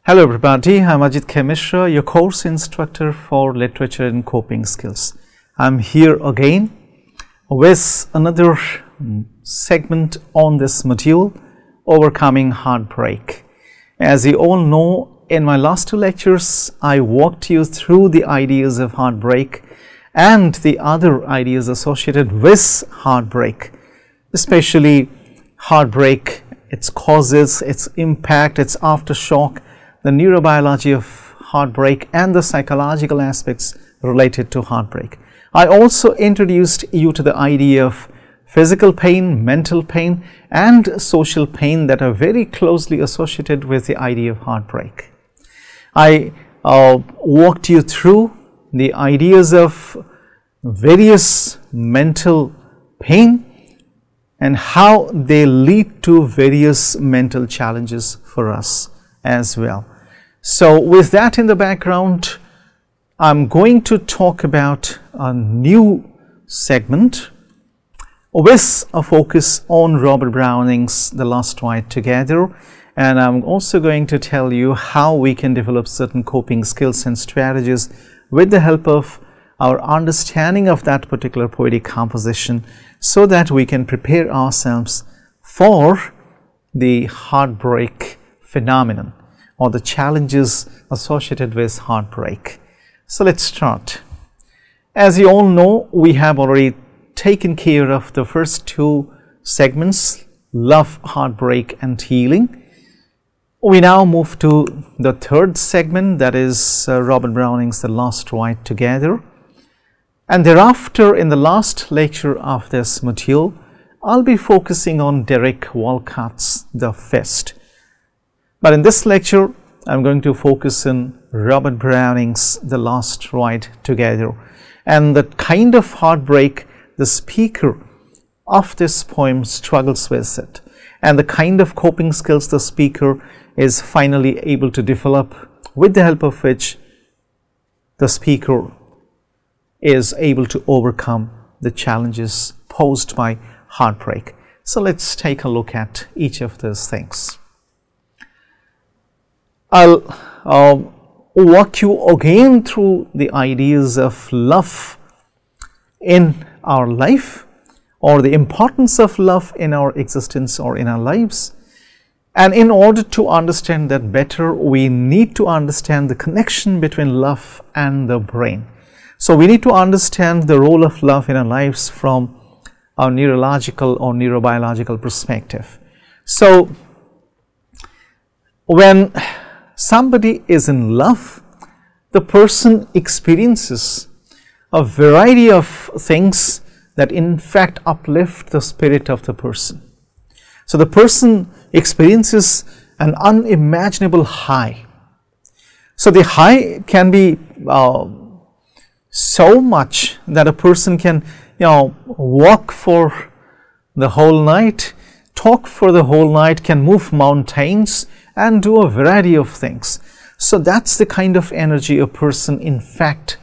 Hello everybody, I'm Ajit Mishra, your course instructor for literature and coping skills. I'm here again with another segment on this module, overcoming heartbreak. As you all know, in my last two lectures, I walked you through the ideas of heartbreak and the other ideas associated with heartbreak, especially heartbreak, its causes, its impact, its aftershock, the neurobiology of heartbreak and the psychological aspects related to heartbreak. I also introduced you to the idea of physical pain, mental pain and social pain that are very closely associated with the idea of heartbreak. I walked you through the ideas of various mental pain and how they lead to various mental challenges for us as well. So with that in the background, I'm going to talk about a new segment with a focus on Robert Browning's The Last Ride Together, and I'm also going to tell you how we can develop certain coping skills and strategies with the help of our understanding of that particular poetic composition so that we can prepare ourselves for the heartbreak phenomenon or the challenges associated with heartbreak. So let's start. As you all know, we have already taken care of the first two segments, love, heartbreak and healing. We now move to the third segment, that is Robert Browning's The Last Ride Together. And thereafter, in the last lecture of this module, I'll be focusing on Derek Walcott's The Fist. But in this lecture, I'm going to focus on Robert Browning's The Last Ride Together and the kind of heartbreak the speaker of this poem struggles with it, and the kind of coping skills the speaker is finally able to develop, with the help of which the speaker is able to overcome the challenges posed by heartbreak. So let's take a look at each of those things. I'll walk you again through the ideas of love in our life, or the importance of love in our existence or in our lives. And in order to understand that better, we need to understand the connection between love and the brain. So we need to understand the role of love in our lives from our neurological or neurobiological perspective. So when somebody is in love, the person experiences a variety of things that in fact uplift the spirit of the person. So the person experiences an unimaginable high. So the high can be so much that a person can walk for the whole night, talk for the whole night, can move mountains and do a variety of things. So that's the kind of energy a person in fact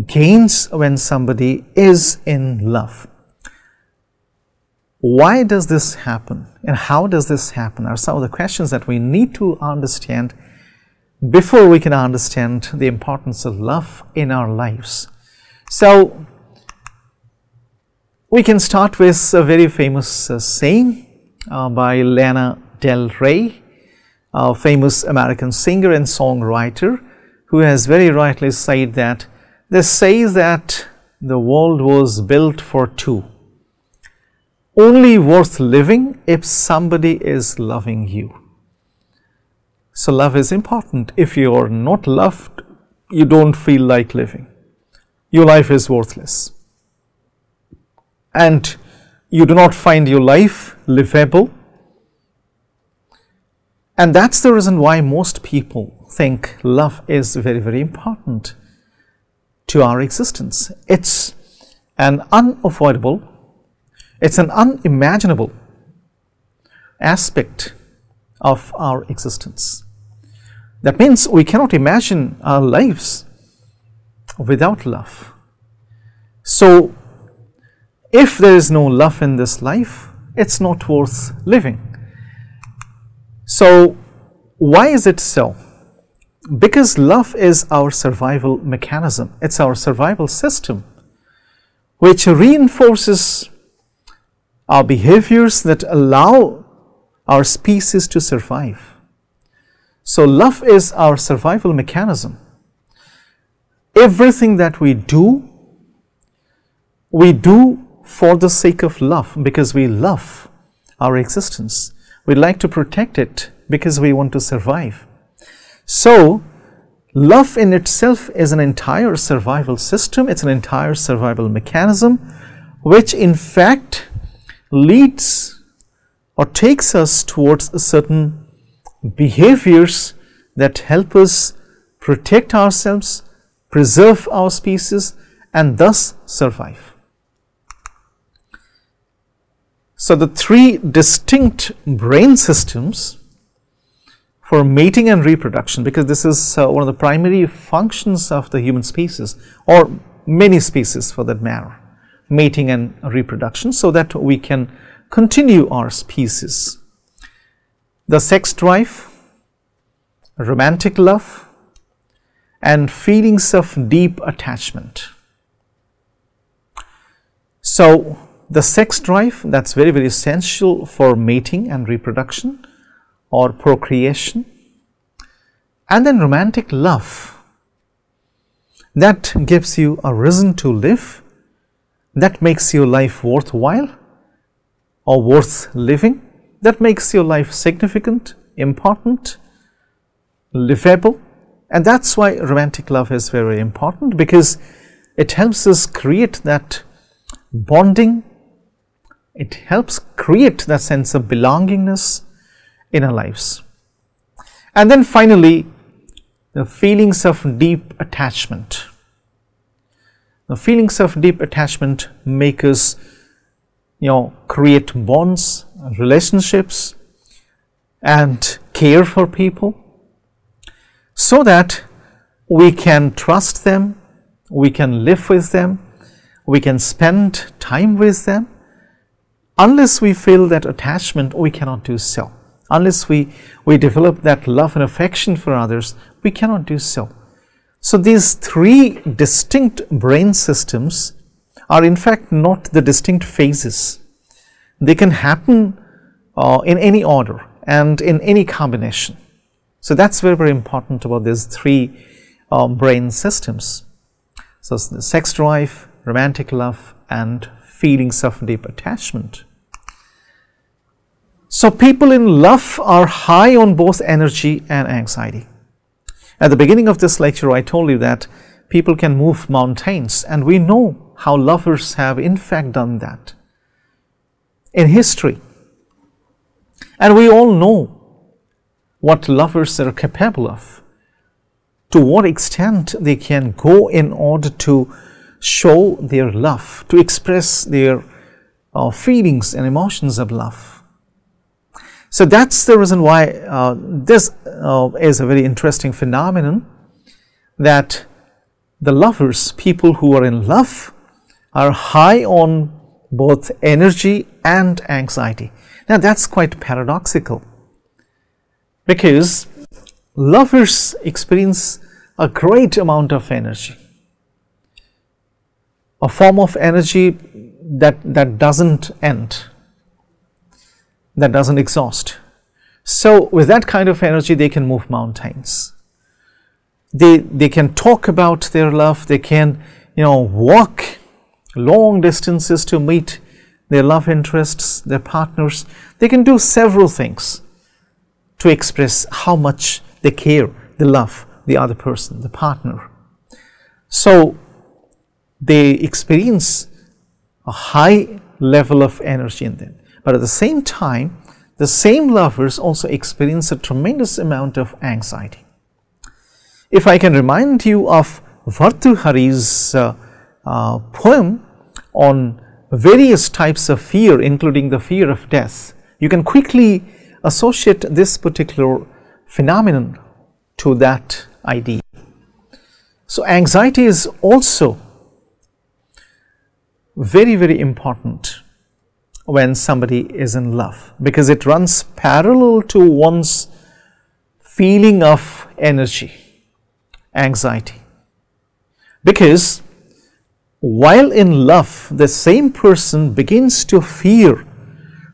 gains when somebody is in love. Why does this happen and how does this happen are some of the questions that we need to understand before we can understand the importance of love in our lives. So we can start with a very famous saying by Lana Del Rey, a famous American singer and songwriter, who has very rightly said that they say that the world was built for two, only worth living if somebody is loving you. So love is important. If you are not loved, you don't feel like living. Your life is worthless. And you do not find your life livable. And that's the reason why most people think love is very, very important to our existence. It's an unavoidable, it's an unimaginable aspect of our existence. That means we cannot imagine our lives without love. So if there is no love in this life, it's not worth living. So why is it so? Because love is our survival mechanism, it's our survival system, which reinforces our behaviors that allow our species to survive. So love is our survival mechanism. Everything that we do for the sake of love, because we love our existence. We like to protect it because we want to survive. So love in itself is an entire survival system, it's an entire survival mechanism, which in fact leads or takes us towards certain behaviors that help us protect ourselves, preserve our species, and thus survive. So the three distinct brain systems for mating and reproduction, because this is one of the primary functions of the human species, or many species for that matter, mating and reproduction, so that we can continue our species. The sex drive, romantic love, and feelings of deep attachment. So the sex drive, that's very, very essential for mating and reproduction or procreation. And then romantic love, that gives you a reason to live, that makes your life worthwhile or worth living, that makes your life significant, important, livable. And that's why romantic love is very, very important, because it helps us create that bonding, it helps create that sense of belongingness in our lives. And then finally, the feelings of deep attachment. The feelings of deep attachment make us, create bonds, relationships, and care for people, so that we can trust them, we can live with them, we can spend time with them. Unless we feel that attachment, we cannot do so. Unless we develop that love and affection for others, we cannot do so. So these three distinct brain systems are in fact not the distinct phases. They can happen in any order and in any combination. So that's very, very important about these three brain systems. So the sex drive, romantic love, and feelings of deep attachment. So people in love are high on both energy and anxiety. At the beginning of this lecture, I told you that people can move mountains, and we know how lovers have in fact done that in history. And we all know what lovers are capable of, to what extent they can go in order to show their love, to express their feelings and emotions of love. So that's the reason why this is a very interesting phenomenon, that the lovers, people who are in love, are high on both energy and anxiety. Now that's quite paradoxical, because lovers experience a great amount of energy, a form of energy that doesn't end, that doesn't exhaust. So with that kind of energy, they can move mountains. They can talk about their love, they can walk long distances to meet their love interests, their partners. They can do several things to express how much they care, they love the other person, the partner. So they experience a high level of energy in them. But at the same time, the same lovers also experience a tremendous amount of anxiety. If I can remind you of Bhartrhari's poem on various types of fear, including the fear of death, you can quickly associate this particular phenomenon to that idea. So anxiety is also very, very important when somebody is in love, because it runs parallel to one's feeling of energy. anxiety, because while in love, the same person begins to fear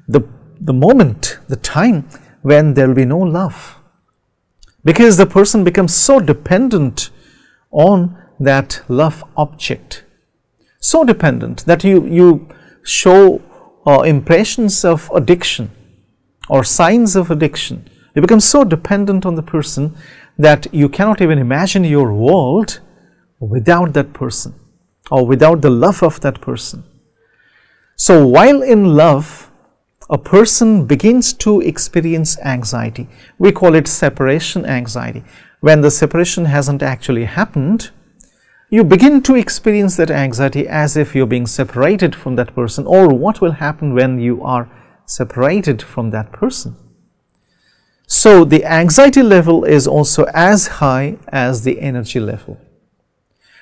the moment, the time when there will be no love, because the person becomes so dependent on that love object, so dependent that you show impressions of addiction or signs of addiction. You become so dependent on the person that you cannot even imagine your world without that person or without the love of that person. So while in love, a person begins to experience anxiety. We call it separation anxiety. When the separation hasn't actually happened, you begin to experience that anxiety as if you're being separated from that person, or what will happen when you are separated from that person. So the anxiety level is also as high as the energy level.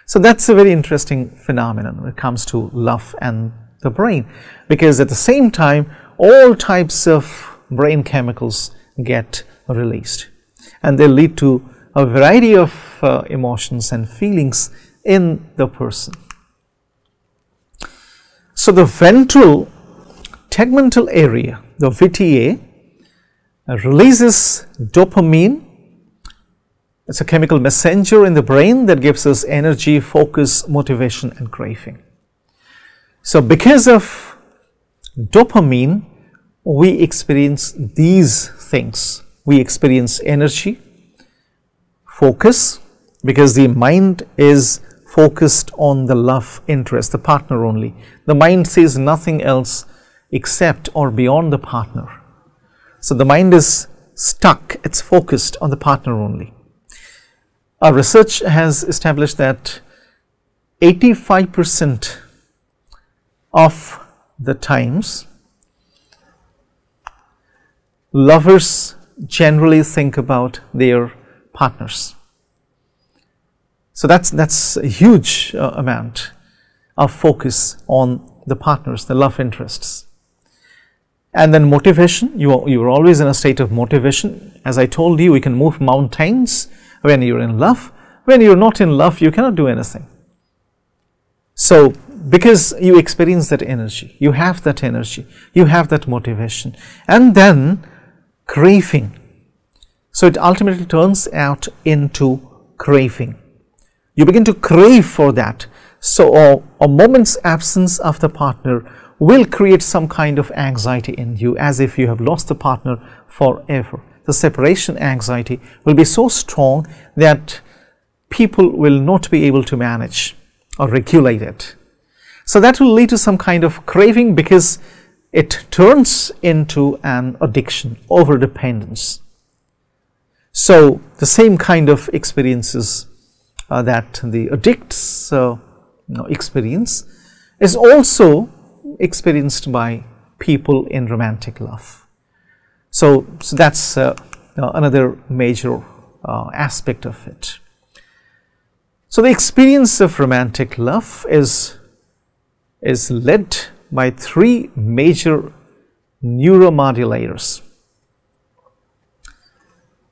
So that's a very interesting phenomenon when it comes to love and the brain, because at the same time all types of brain chemicals get released, and they lead to a variety of emotions and feelings in the person. So the ventral tegmental area, the VTA, releases dopamine. It's a chemical messenger in the brain that gives us energy, focus, motivation, and craving. So because of dopamine, we experience these things. We experience energy, focus, because the mind is focused on the love interest, the partner only. The mind sees nothing else except or beyond the partner. So the mind is stuck, it's focused on the partner only. Our research has established that 85% of the times lovers generally think about their partners. So that's a huge amount of focus on the partners, the love interests. And then motivation, you're always in a state of motivation. As I told you, we can move mountains when you're in love. When you're not in love, you cannot do anything. So because you experience that energy, you have that energy, you have that motivation, and then craving. So it ultimately turns out into craving. You begin to crave for that. So a moment's absence of the partner will create some kind of anxiety in you, as if you have lost the partner forever. The separation anxiety will be so strong that people will not be able to manage or regulate it. So that will lead to some kind of craving, because it turns into an addiction, over-dependence. So the same kind of experiences that the addicts experience is also experienced by people in romantic love. So that's another major aspect of it. So the experience of romantic love is led by three major neuromodulators: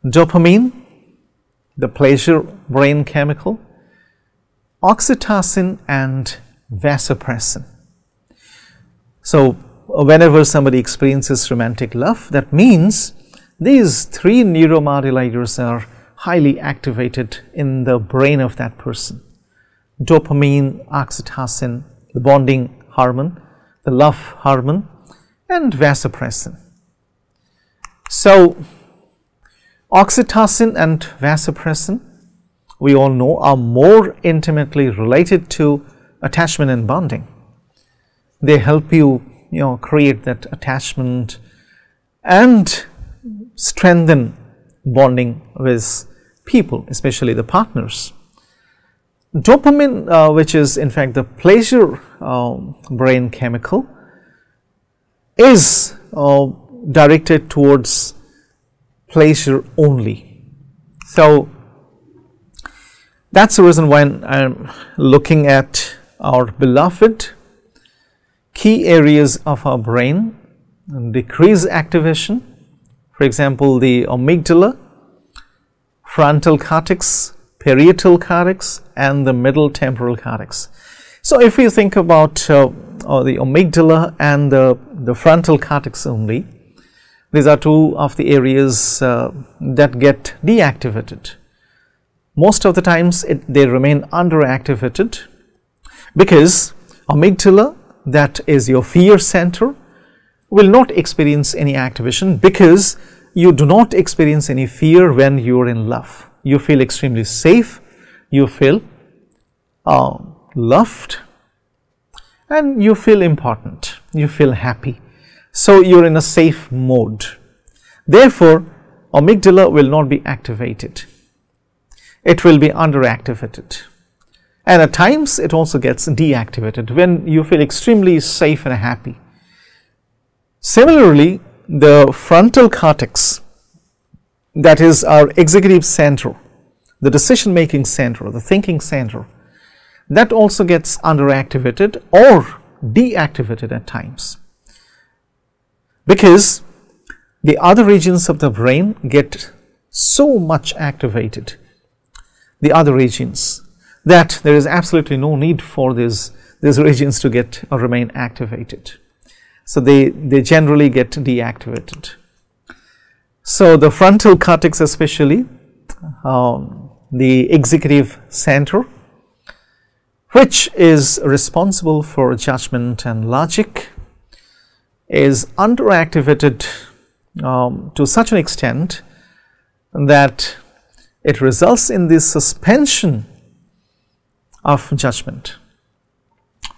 dopamine, the pleasure brain chemical, oxytocin, and vasopressin. So whenever somebody experiences romantic love, that means these three neuromodulators are highly activated in the brain of that person: dopamine, oxytocin, the bonding hormone, the love hormone, and vasopressin. So oxytocin and vasopressin, we all know, are more intimately related to attachment and bonding. They help you, create that attachment and strengthen bonding with people, especially the partners. Dopamine, which is in fact the pleasure brain chemical, is directed towards pleasure only. So that's the reason why I'm looking at our beloved, key areas of our brain decrease activation. For example, the amygdala, frontal cortex, parietal cortex and the middle temporal cortex. So if you think about the amygdala and the frontal cortex only, these are two of the areas that get deactivated. Most of the times they remain underactivated because amygdala, that is your fear center, will not experience any activation because you do not experience any fear when you are in love. You feel extremely safe, you feel loved, and you feel important, you feel happy. So you are in a safe mode. Therefore, amygdala will not be activated. It will be underactivated. And at times it also gets deactivated when you feel extremely safe and happy. Similarly, the frontal cortex, that is our executive center, the decision making center, the thinking center, that also gets underactivated or deactivated at times, because the other regions of the brain get so much activated, the other regions, that there is absolutely no need for these regions to get or remain activated. So they generally get deactivated. So the frontal cortex, especially the executive center, which is responsible for judgment and logic, is underactivated to such an extent that it results in the suspension of judgment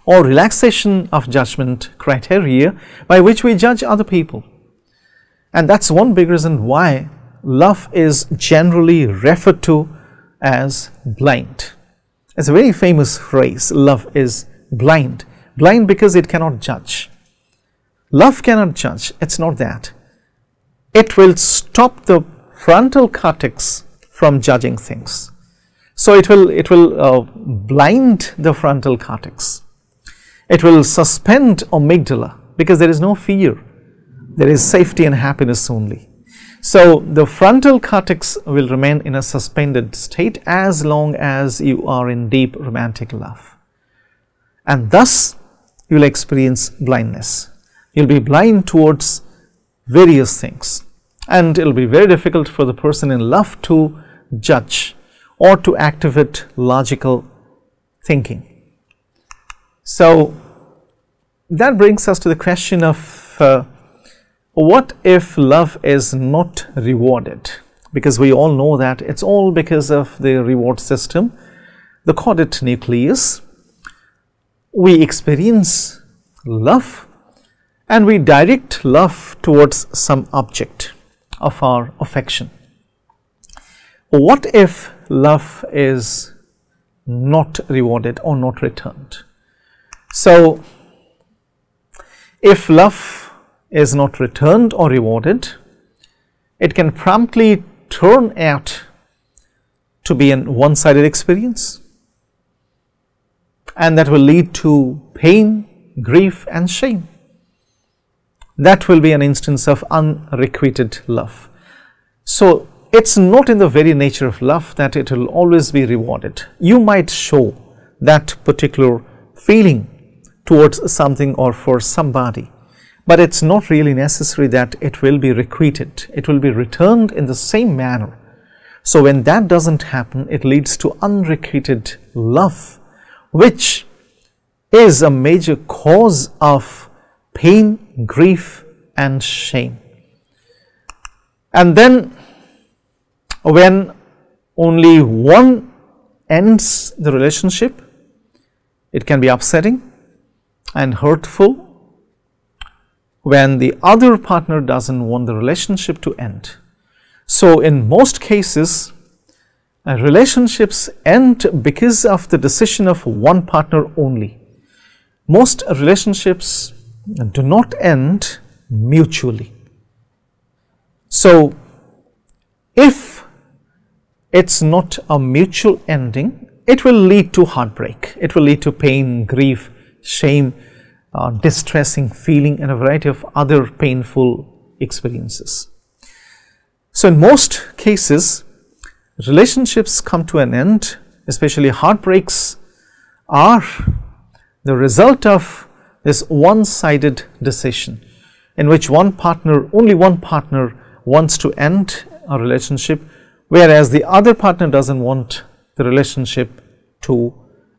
or relaxation of judgment criteria by which we judge other people. And that's one big reason why love is generally referred to as blind. It's a very famous phrase, love is blind. Blind because it cannot judge. Love cannot judge, it's not that. It will stop the frontal cortex from judging things. So it will blind the frontal cortex. It will suspend amygdala because there is no fear. There is safety and happiness only. So the frontal cortex will remain in a suspended state as long as you are in deep romantic love. And thus you will experience blindness. You will be blind towards various things. And it will be very difficult for the person in love to judge or to activate logical thinking. So that brings us to the question of what if love is not rewarded? Because we all know that it's all because of the reward system, the caudate nucleus. We experience love and we direct love towards some object of our affection. What if love is not rewarded or not returned? So if love is not returned or rewarded, it can promptly turn out to be an one-sided experience, and that will lead to pain, grief and shame. That will be an instance of unrequited love. So it's not in the very nature of love that it will always be rewarded. You might show that particular feeling towards something or for somebody, but it's not really necessary that it will be requited. It will be returned in the same manner. So when that doesn't happen, it leads to unrequited love, which is a major cause of pain, grief and shame. And then when only one ends the relationship, it can be upsetting and hurtful when the other partner doesn't want the relationship to end. So in most cases, relationships end because of the decision of one partner only. Most relationships do not end mutually. So if it's not a mutual ending, it will lead to heartbreak. It will lead to pain, grief, shame, distressing feeling and a variety of other painful experiences. So in most cases, relationships come to an end, especially heartbreaks, are the result of this one-sided decision in which only one partner wants to end a relationship, whereas the other partner doesn't want the relationship to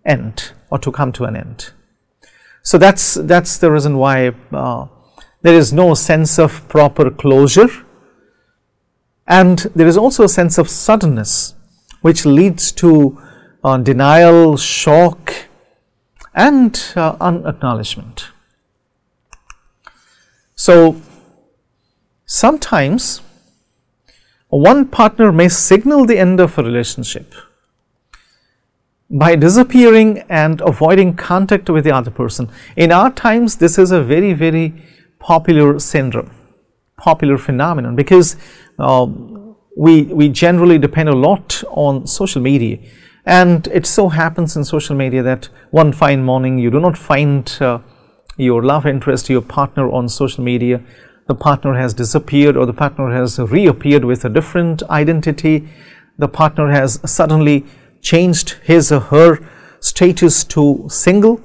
end or to come to an end. So that's the reason why there is no sense of proper closure, and there is also a sense of suddenness which leads to denial, shock, and unacknowledgement. So sometimes one partner may signal the end of a relationship by disappearing and avoiding contact with the other person. In our times, this is a very, very popular syndrome, popular phenomenon, because we generally depend a lot on social media, and it so happens in social media that one fine morning you do not find your love interest, your partner on social media. The partner has disappeared, or the partner has reappeared with a different identity. The partner has suddenly changed his or her status to single.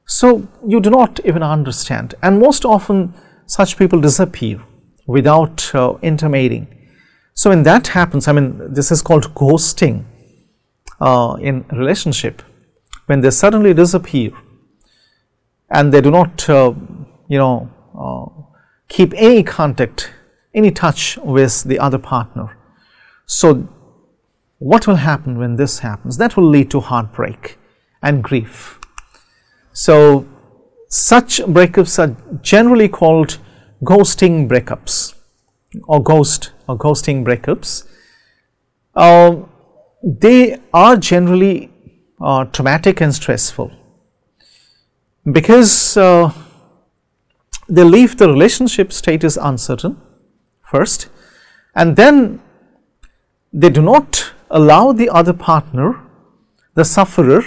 So you do not even understand, and most often such people disappear without intimating. So when that happens, I mean, this is called ghosting in relationship, when they suddenly disappear and they do not keep any contact, any touch with the other partner. So what will happen when this happens? That will lead to heartbreak and grief. So such breakups are generally called ghosting breakups, or ghosting breakups. They are generally traumatic and stressful, because they leave the relationship status uncertain first, and then they do not allow the other partner, the sufferer,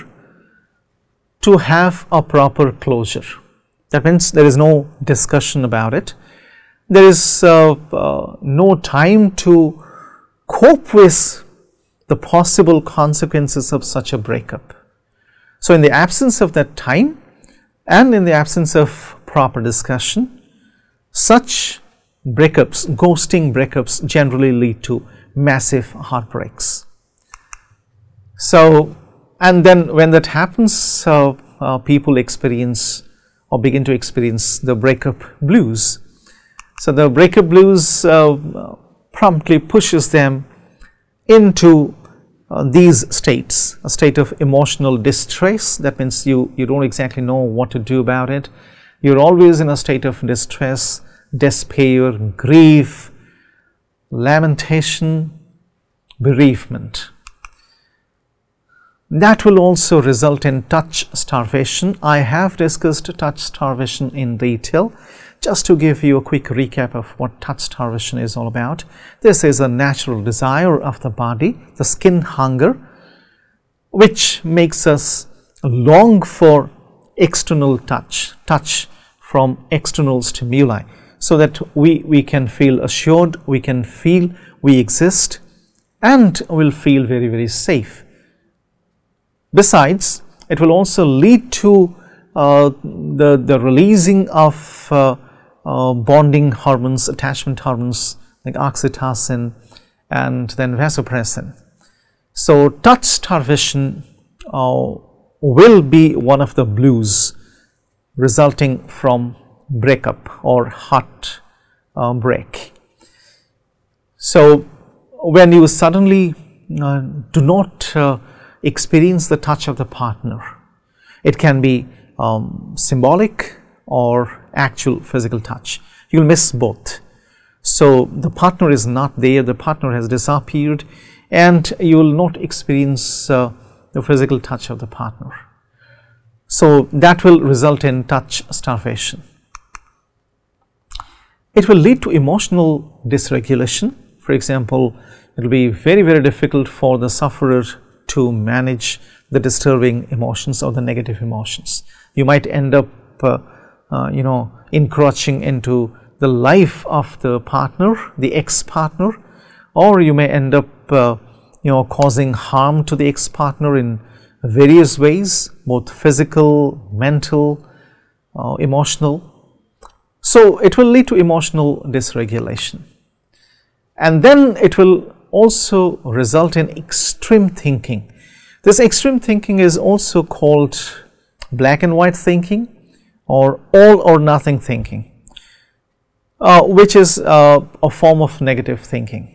to have a proper closure. That means there is no discussion about it. There is no time to cope with the possible consequences of such a breakup. So in the absence of that time, and in the absence of proper discussion, such breakups, ghosting breakups, generally lead to massive heartbreaks. So, and then when that happens, people experience or begin to experience the breakup blues. So the breakup blues promptly pushes them into these states, a state of emotional distress. That means you don't exactly know what to do about it. You're always in a state of distress, despair, grief, lamentation, bereavement. That will also result in touch starvation. I have discussed touch starvation in detail. Just to give you a quick recap of what touch starvation is all about. This is a natural desire of the body, the skin hunger, which makes us long for external touch from external stimuli, so that we can feel assured, we can feel we exist, and will feel very, very safe. Besides, it will also lead to the releasing of bonding hormones, attachment hormones like oxytocin and then vasopressin. So touch starvation will be one of the blues resulting from breakup or heart break. So when you suddenly do not experience the touch of the partner, it can be symbolic or actual physical touch. You will miss both. So the partner is not there, the partner has disappeared, and you will not experience the physical touch of the partner. So that will result in touch starvation. It will lead to emotional dysregulation. For example, it will be very, very difficult for the sufferer to manage the disturbing emotions or the negative emotions. You might end up encroaching into the life of the partner, the ex-partner, or you may end up causing harm to the ex-partner in various ways, both physical, mental, emotional. So it will lead to emotional dysregulation, and then it will also result in extreme thinking. This extreme thinking is also called black and white thinking or all or nothing thinking, which is a form of negative thinking.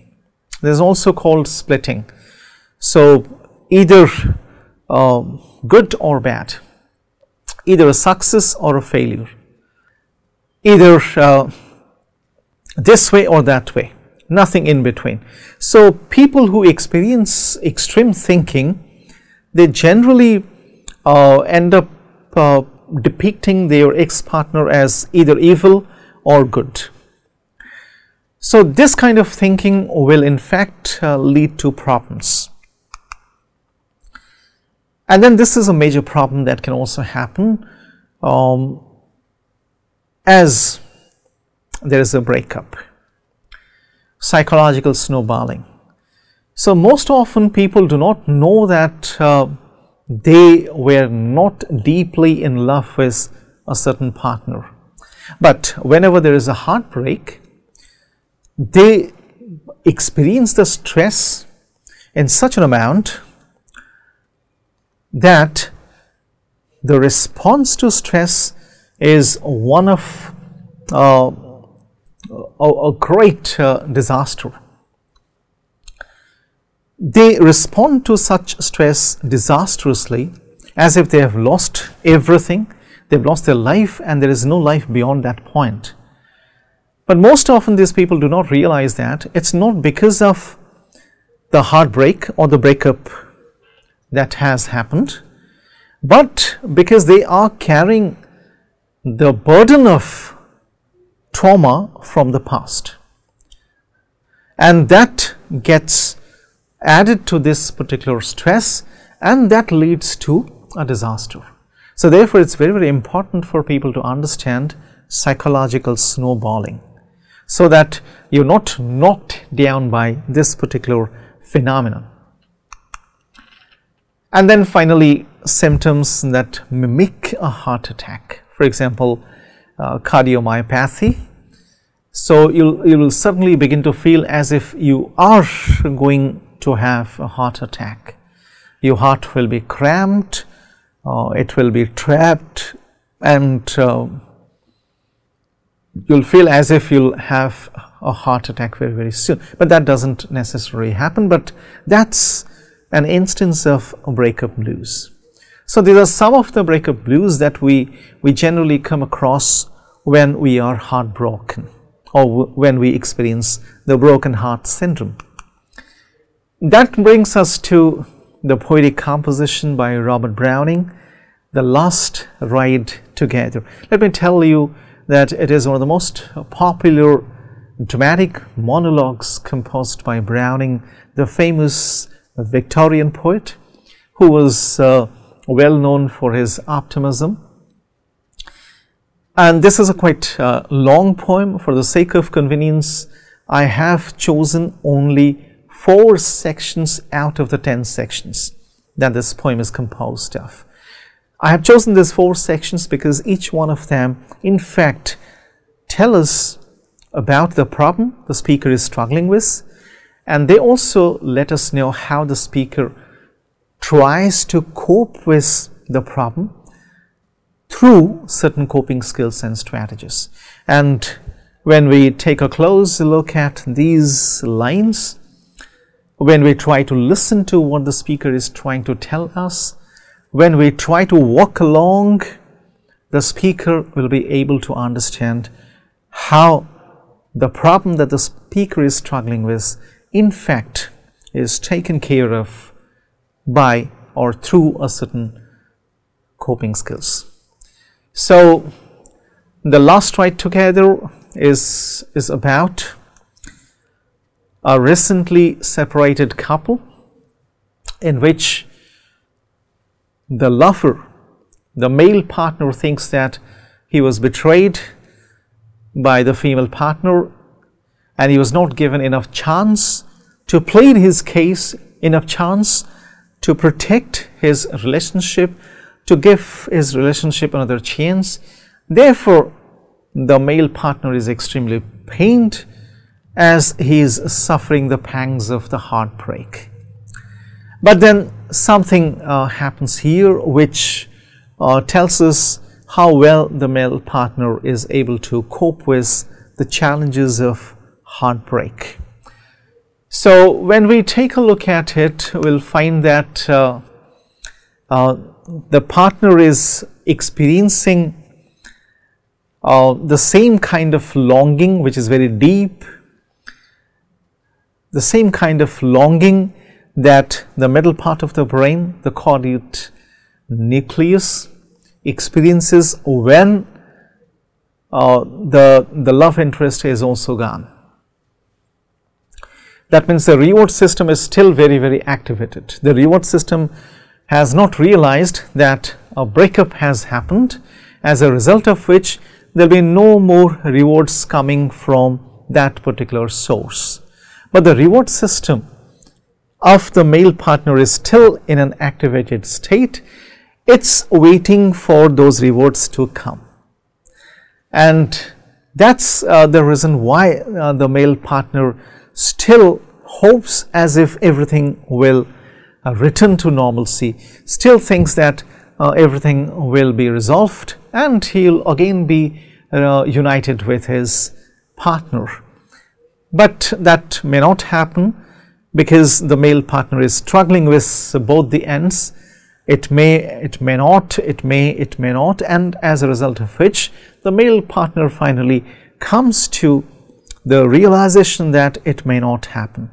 This is also called splitting. So either good or bad, either a success or a failure, either this way or that way, nothing in between. So people who experience extreme thinking, they generally end up depicting their ex-partner as either evil or good. So this kind of thinking will in fact lead to problems. And then this is a major problem that can also happen as there is a breakup. Psychological snowballing. So most often people do not know that they were not deeply in love with a certain partner, but whenever there is a heartbreak, they experience the stress in such an amount that the response to stress is one of a great disaster. They respond to such stress disastrously, as if they have lost everything, they've lost their life, and there is no life beyond that point. But most often these people do not realize that it's not because of the heartbreak or the breakup that has happened, but because they are carrying the burden of trauma from the past, and that gets added to this particular stress, and that leads to a disaster. So therefore it's very, very important for people to understand psychological snowballing, so that you're not knocked down by this particular phenomenon. And then finally, symptoms that mimic a heart attack. For example, cardiomyopathy. So you will certainly begin to feel as if you are going to have a heart attack. Your heart will be cramped, it will be trapped, and you'll feel as if you'll have a heart attack very, very soon. But that doesn't necessarily happen, but that's an instance of breakup blues. So these are some of the breakup blues that we generally come across when we are heartbroken, or when we experience the broken heart syndrome. That brings us to the poetic composition by Robert Browning, The Last Ride Together. Let me tell you that it is one of the most popular dramatic monologues composed by Browning, the famous Victorian poet who was well known for his optimism. And this is a quite long poem. For the sake of convenience, I have chosen only 4 sections out of the 10 sections that this poem is composed of. I have chosen these 4 sections because each one of them in fact tell us about the problem the speaker is struggling with, and they also let us know how the speaker tries to cope with the problem through certain coping skills and strategies. And when we take a close look at these lines, when we try to listen to what the speaker is trying to tell us, when we try to walk along, the speaker will be able to understand how the problem that the speaker is struggling with in fact is taken care of by or through a certain coping skills. So The Last Ride Together is about a recently separated couple in which the lover, the male partner, thinks that he was betrayed by the female partner and he was not given enough chance to plead his case, enough chance to protect his relationship, to give his relationship another chance. Therefore, the male partner is extremely pained as he is suffering the pangs of the heartbreak. But then something happens here which tells us how well the male partner is able to cope with the challenges of heartbreak. So when we take a look at it, we'll find that the partner is experiencing the same kind of longing, which is very deep, the same kind of longing that the middle part of the brain, the caudate nucleus, experiences when the love interest is also gone. That means the reward system is still very, very activated. The reward system has not realized that a breakup has happened, as a result of which there will be no more rewards coming from that particular source. But the reward system of the male partner is still in an activated state. It's waiting for those rewards to come. And that's the reason why the male partner still hopes as if everything will return to normalcy, still thinks that everything will be resolved and he'll again be united with his partner. But that may not happen because the male partner is struggling with both the ends. It may not, and as a result of which the male partner finally comes to the realization that it may not happen.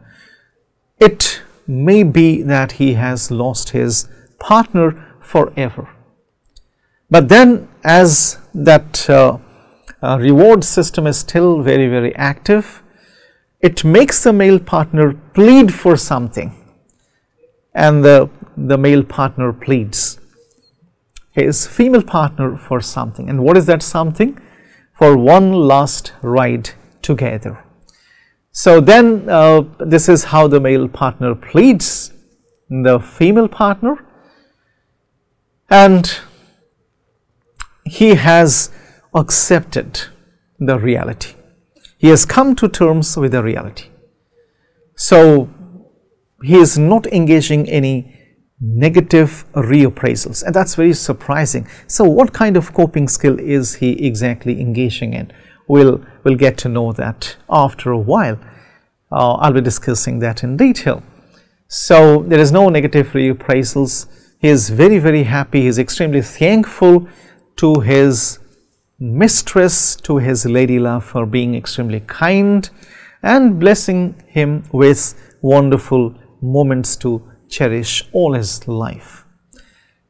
It may be that he has lost his partner forever. But then, as that reward system is still very, very active, it makes the male partner plead for something, and the male partner pleads his female partner for something. And what is that something? For one last ride together. So then this is how the male partner pleads the female partner, and he has accepted the reality. He has come to terms with the reality. So he is not engaging any negative reappraisals, and that's very surprising. So what kind of coping skill is he exactly engaging in? We'll get to know that after a while. I'll be discussing that in detail. So there is no negative reappraisals. He is very, very happy. He is extremely thankful to his mistress, to his lady love, for being extremely kind and blessing him with wonderful moments to cherish all his life.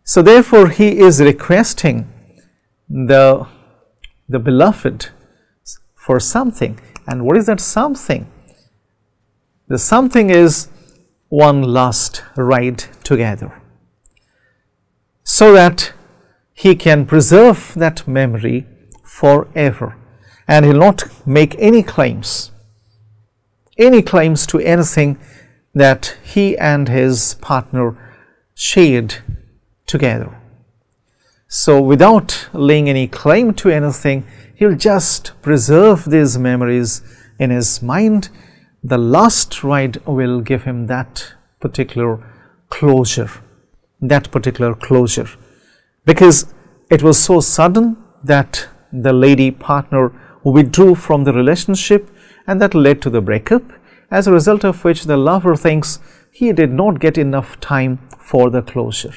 So therefore he is requesting the beloved for something. And what is that something? The something is one last ride together, so that he can preserve that memory forever, and he'll not make any claims to anything that he and his partner shared together. So without laying any claim to anything, he'll just preserve these memories in his mind. The last ride will give him that particular closure, because it was so sudden that the lady partner withdrew from the relationship, and that led to the breakup, as a result of which the lover thinks he did not get enough time for the closure,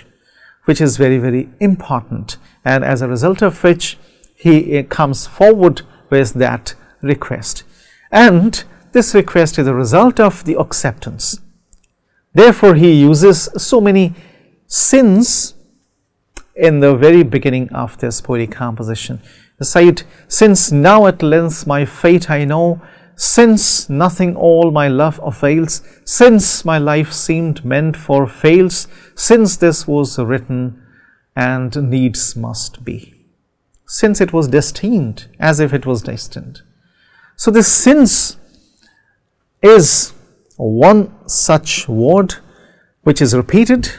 which is very, very important, and as a result of which he comes forward with that request. And this request is a result of the acceptance. Therefore, he uses so many sins in the very beginning of this poetic composition. Recite, since now at length my fate I know, since nothing all my love avails, since my life seemed meant for fails, since this was written and needs must be. Since it was destined, as if it was destined. So this since is one such word which is repeated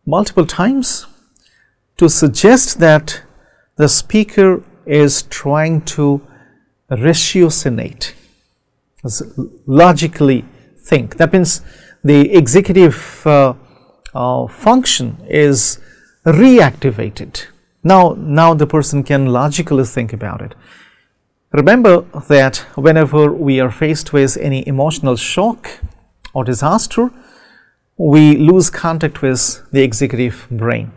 multiple times to suggest that the speaker is trying to ratiocinate, logically think. That means the executive function is reactivated. Now the person can logically think about it. Remember that whenever we are faced with any emotional shock or disaster, we lose contact with the executive brain.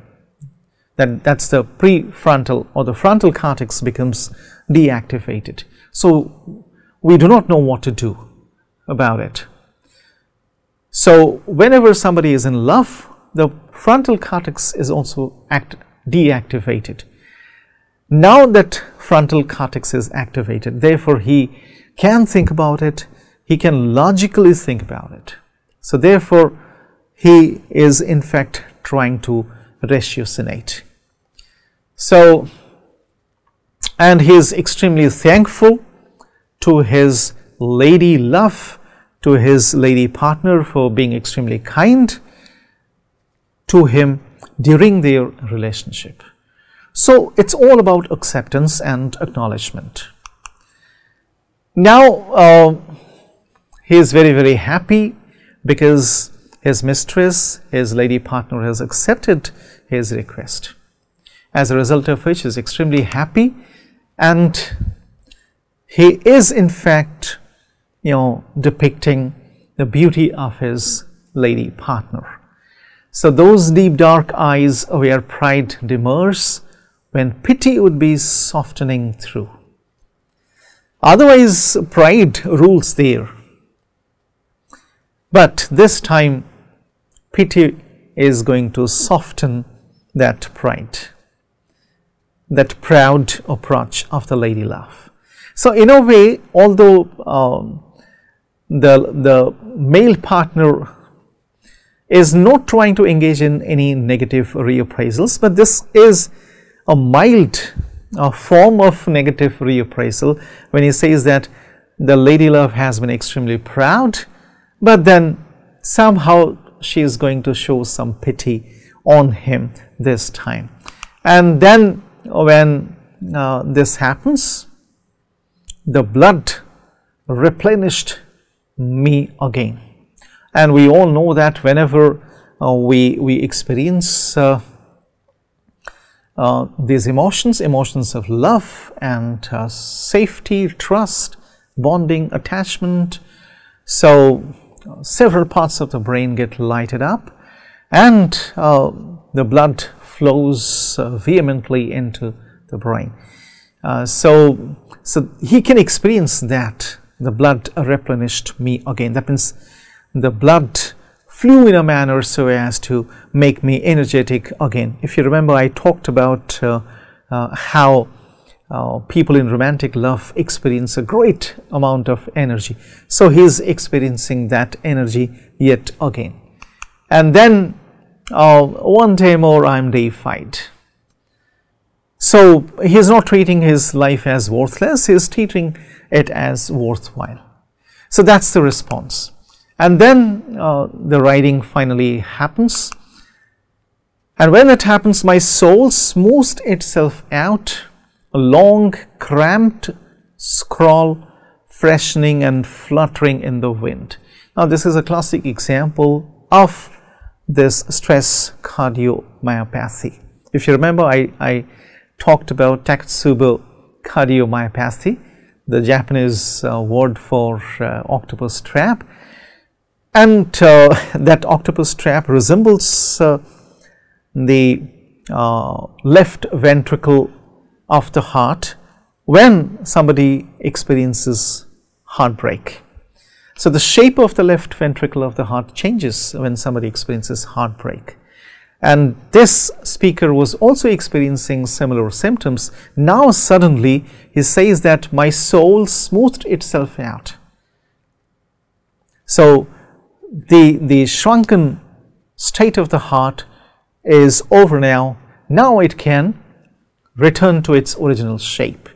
That's the prefrontal or the frontal cortex becomes deactivated. So we do not know what to do about it. So whenever somebody is in love, the frontal cortex is also deactivated. Now that frontal cortex is activated, therefore he can think about it, he can logically think about it. So therefore he is in fact trying to ratiocinate. So, and he is extremely thankful to his lady love, to his lady partner for being extremely kind to him during their relationship. So it's all about acceptance and acknowledgement. Now he is very, very happy because his mistress, his lady partner, has accepted his request. As a result of which he is extremely happy, and he is in fact, depicting the beauty of his lady partner. So those deep dark eyes where pride demurs, when pity would be softening through. Otherwise pride rules there, but this time pity is going to soften that pride, that proud approach of the lady love. So in a way, although the male partner is not trying to engage in any negative reappraisals, but this is a mild form of negative reappraisal when he says that the lady love has been extremely proud, but then somehow she is going to show some pity on him this time. And then when this happens, the blood replenished me again. And we all know that whenever we experience these emotions of love and safety, trust, bonding, attachment, so several parts of the brain get lighted up, and the blood flows vehemently into the brain. So he can experience that the blood replenished me again. That means the blood flew in a manner so as to make me energetic again. If you remember, I talked about how people in romantic love experience a great amount of energy. So he is experiencing that energy yet again. And then one day more I am deified. So he is not treating his life as worthless, he is treating it as worthwhile. So that's the response. And then the writing finally happens. And when it happens, my soul smoothed itself out, a long cramped scroll freshening and fluttering in the wind. Now this is a classic example of this stress cardiomyopathy. If you remember, I talked about Takotsubo cardiomyopathy, the Japanese word for octopus trap. And that octopus trap resembles the left ventricle of the heart when somebody experiences heartbreak. So the shape of the left ventricle of the heart changes when somebody experiences heartbreak. And this speaker was also experiencing similar symptoms. Now suddenly he says that my soul smoothed itself out. So the shrunken state of the heart is over now. Now it can return to its original shape,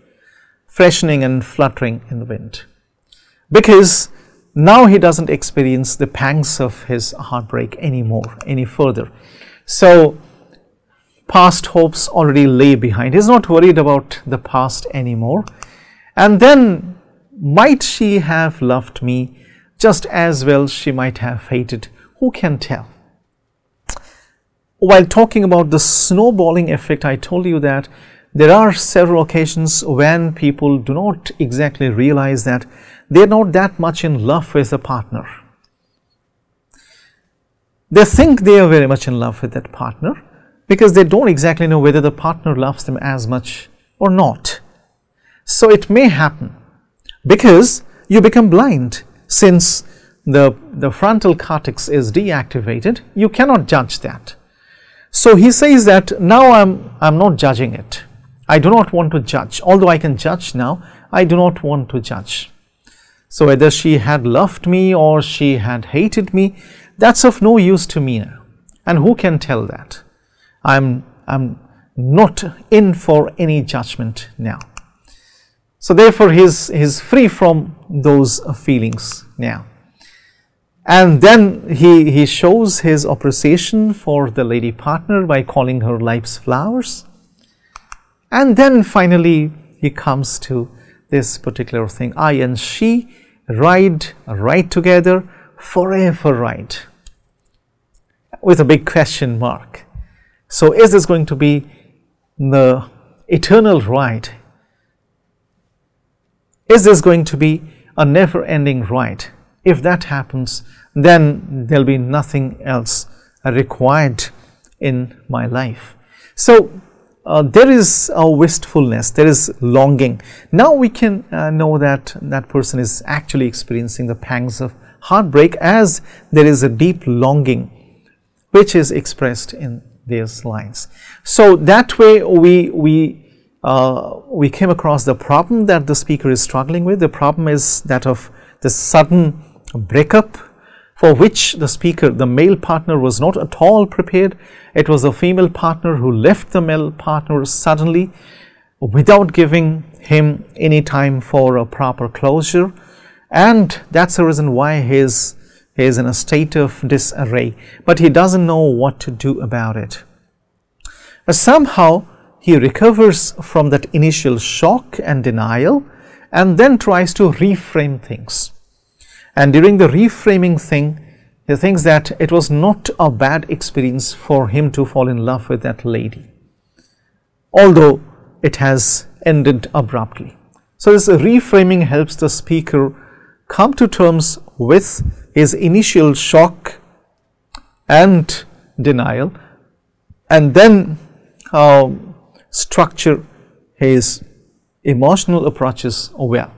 freshening and fluttering in the wind. Because now he doesn't experience the pangs of his heartbreak anymore, any further. So past hopes already lay behind. He's not worried about the past anymore. And then, might she have loved me just as well she might have hated? Who can tell? While talking about the snowballing effect, I told you that there are several occasions when people do not exactly realize that they're not that much in love with a partner. They think they are very much in love with that partner because they don't exactly know whether the partner loves them as much or not. So it may happen because you become blind. Since the frontal cortex is deactivated, you cannot judge that. So he says that now I'm not judging it. I do not want to judge. Although I can judge now, I do not want to judge. So whether she had loved me or she had hated me, that's of no use to me now. And who can tell that? I'm not in for any judgment now. So therefore he's free from those feelings now. And then he shows his appreciation for the lady partner by calling her life's flowers. And then finally he comes to this particular thing, I and she ride together, forever ride, with a big question mark. So is this going to be the eternal ride? Is this going to be a never-ending ride? If that happens, then there'll be nothing else required in my life. So there is a wistfulness, there is longing. Now we can know that that person is actually experiencing the pangs of heartbreak, as there is a deep longing which is expressed in these lines. So that way we came across the problem that the speaker is struggling with. The problem is that of the sudden breakup, for which the speaker, the male partner, was not at all prepared. It was the female partner who left the male partner suddenly without giving him any time for a proper closure, and that's the reason why he is in a state of disarray, but he doesn't know what to do about it. Somehow he recovers from that initial shock and denial and then tries to reframe things. And during the reframing thing, he thinks that it was not a bad experience for him to fall in love with that lady, although it has ended abruptly. So this reframing helps the speaker come to terms with his initial shock and denial, and then structure his emotional approaches well.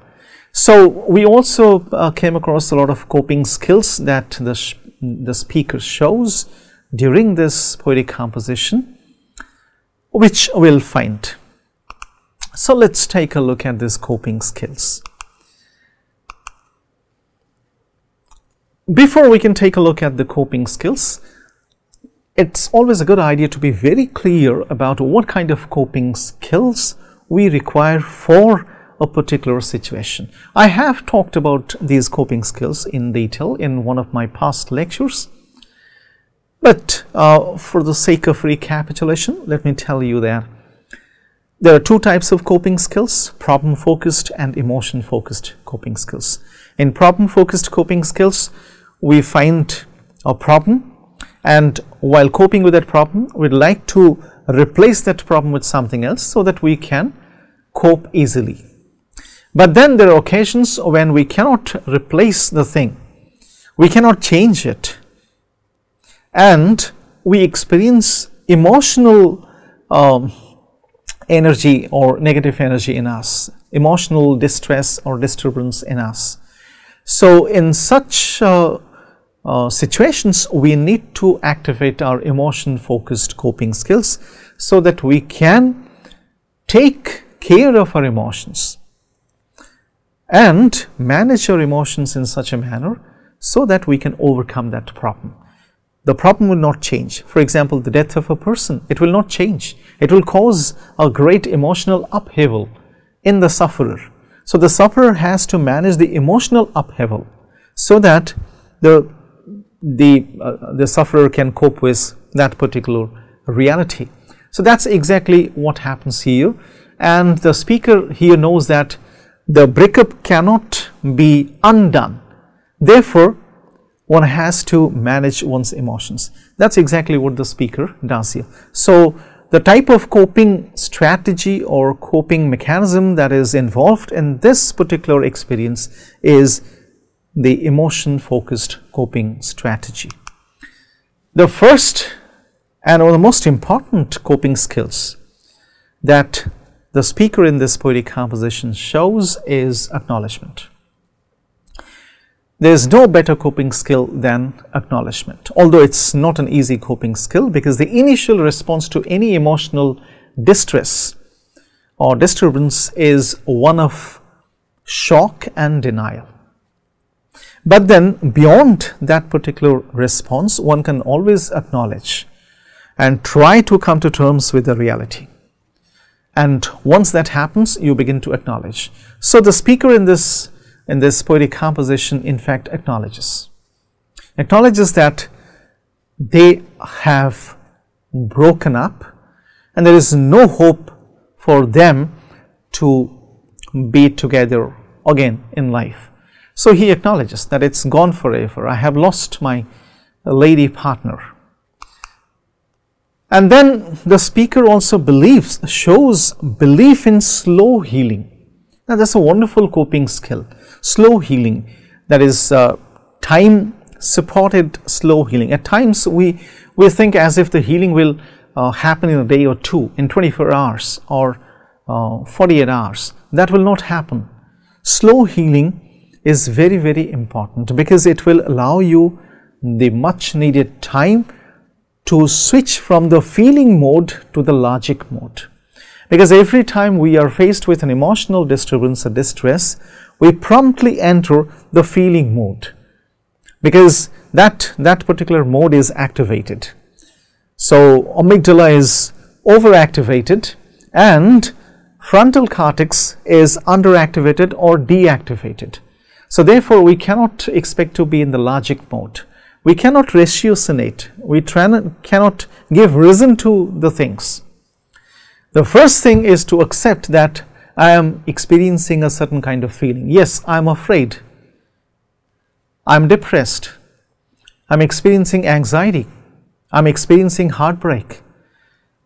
So we also came across a lot of coping skills that the speaker shows during this poetic composition, which we'll find. So let's take a look at these coping skills. Before we can take a look at the coping skills, it's always a good idea to be very clear about what kind of coping skills we require for a particular situation. I have talked about these coping skills in detail in one of my past lectures, but for the sake of recapitulation, let me tell you that there are two types of coping skills: problem focused and emotion focused coping skills. In problem focused coping skills, we find a problem, and while coping with that problem, we'd like to replace that problem with something else so that we can cope easily. But then there are occasions when we cannot replace the thing, we cannot change it, and we experience emotional energy or negative energy in us, emotional distress or disturbance in us. So in such situations, we need to activate our emotion focused coping skills so that we can take care of our emotions and manage our emotions in such a manner so that we can overcome that problem. The problem will not change. For example, the death of a person, it will not change. It will cause a great emotional upheaval in the sufferer. So the sufferer has to manage the emotional upheaval so that the sufferer can cope with that particular reality. So that's exactly what happens here, and the speaker here knows that the breakup cannot be undone. Therefore, one has to manage one's emotions. That's exactly what the speaker does here. So the type of coping strategy or coping mechanism that is involved in this particular experience is the emotion focused coping strategy. The first and one of the most important coping skills that the speaker in this poetic composition shows is acknowledgement. There is no better coping skill than acknowledgement, although it's not an easy coping skill, because the initial response to any emotional distress or disturbance is one of shock and denial. But then beyond that particular response, one can always acknowledge and try to come to terms with the reality. And once that happens, you begin to acknowledge. So the speaker in this poetic composition in fact acknowledges that they have broken up and there is no hope for them to be together again in life. So he acknowledges that it's gone forever. I have lost my lady partner. And then the speaker also shows belief in slow healing. Now that's a wonderful coping skill. Slow healing, that is time supported slow healing. At times we think as if the healing will happen in a day or two, in 24 hours or 48 hours. That will not happen. Slow healing is very, very important, because it will allow you the much needed time to switch from the feeling mode to the logic mode. Because every time we are faced with an emotional disturbance or distress, we promptly enter the feeling mode, because that particular mode is activated. So amygdala is overactivated and frontal cortex is underactivated or deactivated. So therefore, we cannot expect to be in the logic mode. We cannot ratiocinate. We cannot give reason to the things. The first thing is to accept that I am experiencing a certain kind of feeling. Yes, I am afraid. I am depressed. I am experiencing anxiety. I am experiencing heartbreak.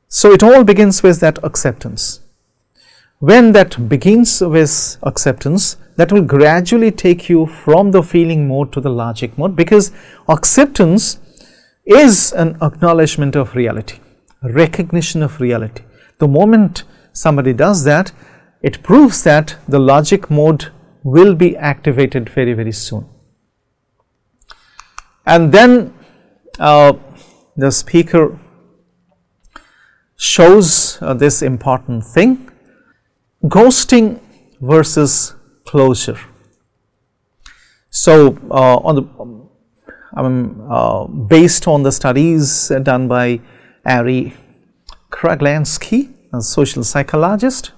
So it all begins with that acceptance. When that begins with acceptance, that will gradually take you from the feeling mode to the logic mode, because acceptance is an acknowledgement of reality, recognition of reality. The moment somebody does that, it proves that the logic mode will be activated very, very soon. And then the speaker shows this important thing: ghosting versus closure. So based on the studies done by Ari Kraglansky, a social psychologist,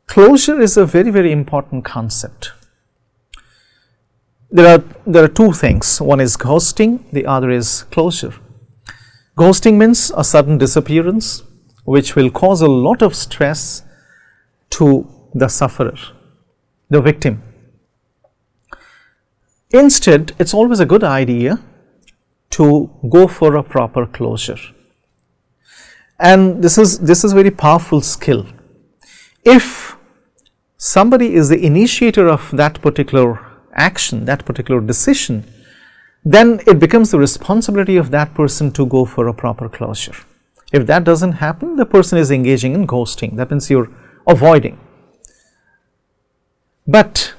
closure is a very, very important concept. There are two things. One is ghosting, the other is closure. Ghosting means a sudden disappearance, which will cause a lot of stress to the sufferer, the victim. Instead, it's always a good idea to go for a proper closure. And this is very powerful skill. If somebody is the initiator of that particular action, that particular decision, then it becomes the responsibility of that person to go for a proper closure. If that doesn't happen, the person is engaging in ghosting. That means you're avoiding. But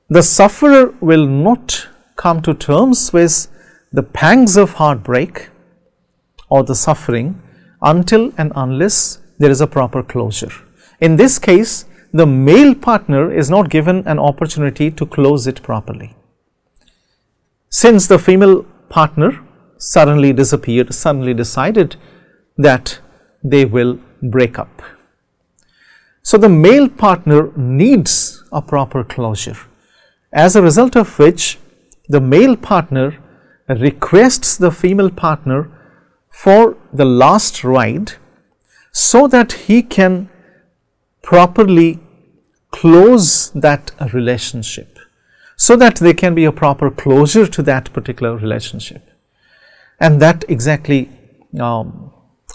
the sufferer will not come to terms with the pangs of heartbreak or the suffering until and unless there is a proper closure. In this case, the male partner is not given an opportunity to close it properly. Since the female partner suddenly disappeared, suddenly decided that they will break up. So the male partner needs a proper closure. as a result of which the male partner requests the female partner for the last ride so that he can properly close that relationship, so that there can be a proper closure to that particular relationship. And that exactly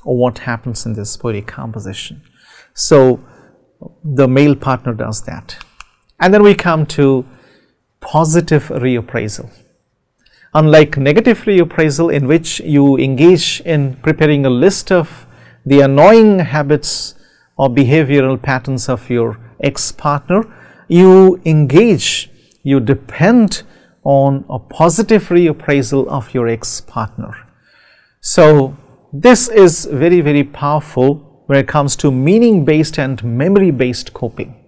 what happens in this poetic composition. So the male partner does that. And then we come to positive reappraisal. Unlike negative reappraisal, in which you engage in preparing a list of the annoying habits or behavioral patterns of your ex-partner, you engage, you depend on a positive reappraisal of your ex-partner. So this is very, very powerful when it comes to meaning-based and memory-based coping.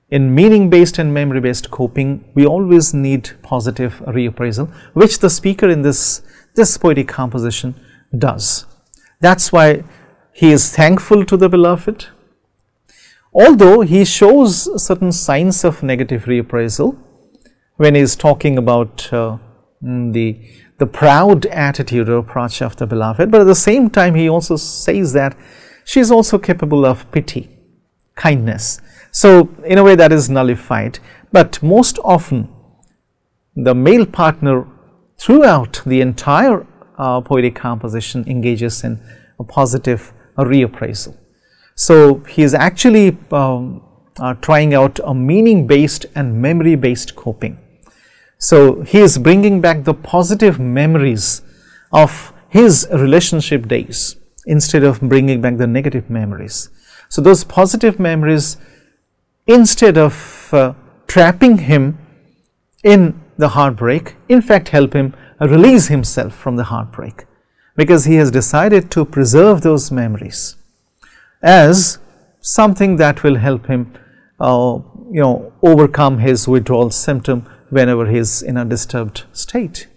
In meaning-based and memory-based coping, we always need positive reappraisal, which the speaker in this poetic composition does. That's why he is thankful to the beloved. Although he shows certain signs of negative reappraisal when he is talking about the proud attitude or approach of the beloved, but at the same time he also says that she is also capable of pity, kindness. So in a way that is nullified, but most often the male partner throughout the entire poetic composition engages in a positive reappraisal. So he is actually trying out a meaning-based and memory-based coping. So he is bringing back the positive memories of his relationship days instead of bringing back the negative memories. So those positive memories, instead of trapping him in the heartbreak, in fact help him release himself from the heartbreak, because he has decided to preserve those memories as something that will help him overcome his withdrawal symptom whenever he is in a disturbed state.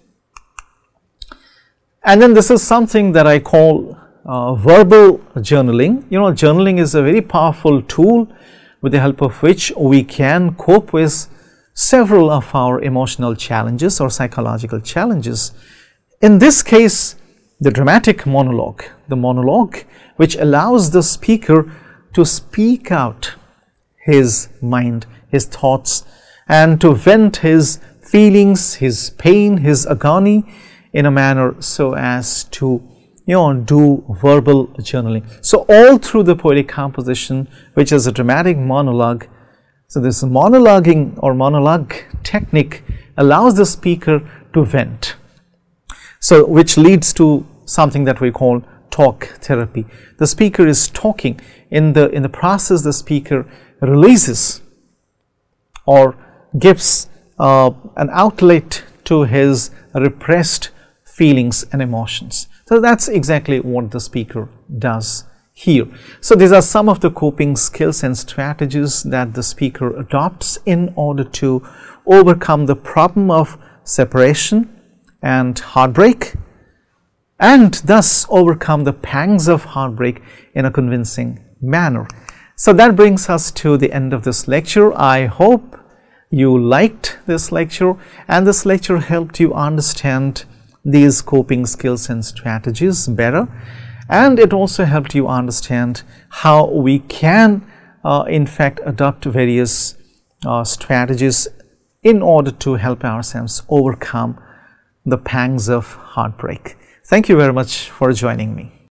And then this is something that I call verbal journaling. Journaling is a very powerful tool with the help of which we can cope with several of our emotional challenges or psychological challenges. In this case, the dramatic monologue, the monologue which allows the speaker to speak out his mind, his thoughts, and to vent his feelings, his pain, his agony in a manner so as to do verbal journaling. So all through the poetic composition, which is a dramatic monologue, so this monologuing or monologue technique allows the speaker to vent. So which leads to something that we call talk therapy. The speaker is talking. In the process, the speaker releases or gives an outlet to his repressed feelings and emotions. So that's exactly what the speaker does here. So these are some of the coping skills and strategies that the speaker adopts in order to overcome the problem of separation and heartbreak, and thus overcome the pangs of heartbreak in a convincing manner. So that brings us to the end of this lecture. I hope you liked this lecture, and this lecture helped you understand these coping skills and strategies better, and it also helped you understand how we can in fact adopt various strategies in order to help ourselves overcome the pangs of heartbreak. Thank you very much for joining me.